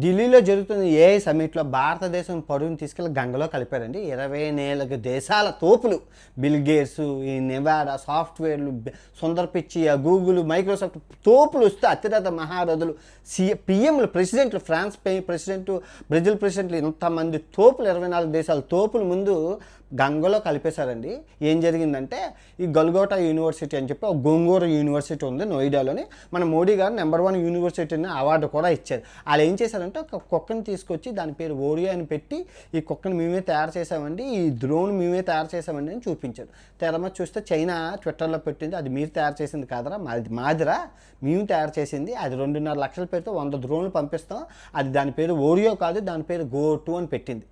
ఢిల్లీలో జరుగుతున్న ఏఐ సమ్మిట్లో భారతదేశం పరువుని తీసుకెళ్ళి గంగలో కలిపారండి. 24 దేశాల తోపులు, బిల్ గేట్స్, ఈ నెవాడా సాఫ్ట్వేర్లు, సుందర్ పిచ్చి, గూగుల్, మైక్రోసాఫ్ట్ తోపులు వస్తే అతిరథ మహారథులు, పిఎంలు, ప్రెసిడెంట్లు, ఫ్రాన్స్ ప్రెసిడెంట్, బ్రెజిల్ ప్రెసిడెంట్లు, ఇంతమంది తోపులు, 24 దేశాల తోపులు ముందు గంగలో కలిపేశారండి. ఏం జరిగిందంటే ఈ గల్గోటా యూనివర్సిటీ అని చెప్పి ఒక గోంగూర యూనివర్సిటీ ఉంది నోయిడాలోని. మన మోడీ గారు నెంబర్ 1 యూనివర్సిటీని అవార్డు కూడా ఇచ్చారు. వాళ్ళు ఏం చేశారంటే ఒక కుక్కని తీసుకొచ్చి దాని పేరు ఓరియో అని పెట్టి ఈ కుక్కని మేమే తయారు చేసామండి, ఈ డ్రోన్ మేమే తయారు చేసామండి అని చూపించారు. తెరమ చూస్తే చైనా ట్విట్టర్లో పెట్టింది, అది మీరు తయారు చేసింది కాదరా, మాదిరా, మేము తయారు చేసింది, అది 2.5 లక్షల పేరుతో 100 డ్రోన్లు పంపిస్తాం, అది దాని పేరు ఓరియో కాదు, దాని పేరు గో2 అని పెట్టింది.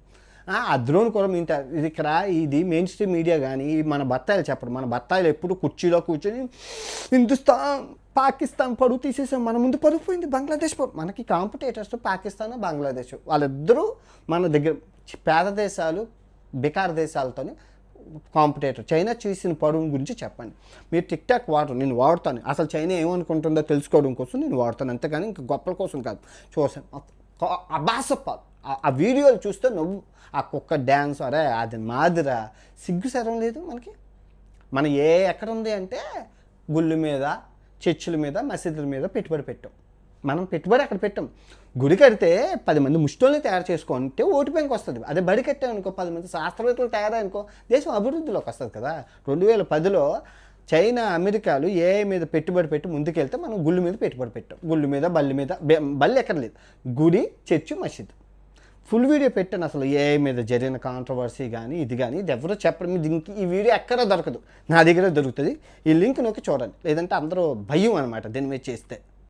ఆ డ్రోన్ కూడా మేము ఇది ఇక్కడ ఇది మెయిన్ స్ట్రీమ్ మీడియా కానీ మన బత్తాయిలు చెప్పడం, మన బత్తాయిలు ఎప్పుడు కుర్చీలో కూర్చొని హిందుస్థాన్ పాకిస్తాన్ పరువు తీసేసాం, మన ముందు పరువు పోయింది బంగ్లాదేశ్ పరువు. మనకి కాంపిటేటర్స్ పాకిస్తాన్ బంగ్లాదేశ్, వాళ్ళిద్దరూ మన దగ్గర పేద దేశాలు బికార్ దేశాలతోని కాంపిటేటర్. చైనా చేసిన పరువు గురించి చెప్పండి. మీరు టిక్ టాక్ వాడరు, నేను వాడతాను. అసలు చైనా ఏమనుకుంటుందో తెలుసుకోవడం కోసం నేను వాడతాను, అంతేగాని ఇంకా గొప్పల కోసం కాదు. చూసాను అబాసప్పాలు ఆ వీడియోలు చూస్తే నవ్వు, ఆ కుక్క డ్యాన్స్, అరే అది మాదిరా, సిగ్గు శరం లేదు మనకి. మన ఎక్కడ ఉంది అంటే గుళ్ళు మీద, చర్చిల మీద, మసీదుల మీద పెట్టుబడి పెట్టాం. మనం పెట్టుబడి అక్కడ పెట్టాం. గుడి కడితే 10 మంది ముష్టోల్ని తయారు చేసుకుంటే ఓటు బ్యాంక్ వస్తుంది. అదే బడి కట్టామనుకో 10 మంది శాస్త్రవేత్తలు తయారనుకో దేశం అభివృద్ధిలోకి వస్తుంది కదా. 2010లో చైనా, అమెరికాలు ఏఐ మీద పెట్టుబడి పెట్టి ముందుకెళ్తే మనం గుళ్ళు మీద పెట్టుబడి పెట్టాం. గుళ్ళు మీద, బల్లి మీద, బల్లి ఎక్కడ లేదు, గుడి, చర్చి, మసీదు. ఫుల్ వీడియో పెట్టాను అసలు ఏఐ మీద జరిగిన కాంట్రవర్సీ కానీ ఇది కానీ. ఇది ఎవరో చెప్పడం, దీనికి ఈ వీడియో ఎక్కడా దొరకదు, నా దగ్గర దొరుకుతుంది. ఈ లింక్ నొక్కి చూడండి, లేదంటే అందరూ భయం అనమాట దీని మీద చేస్తే.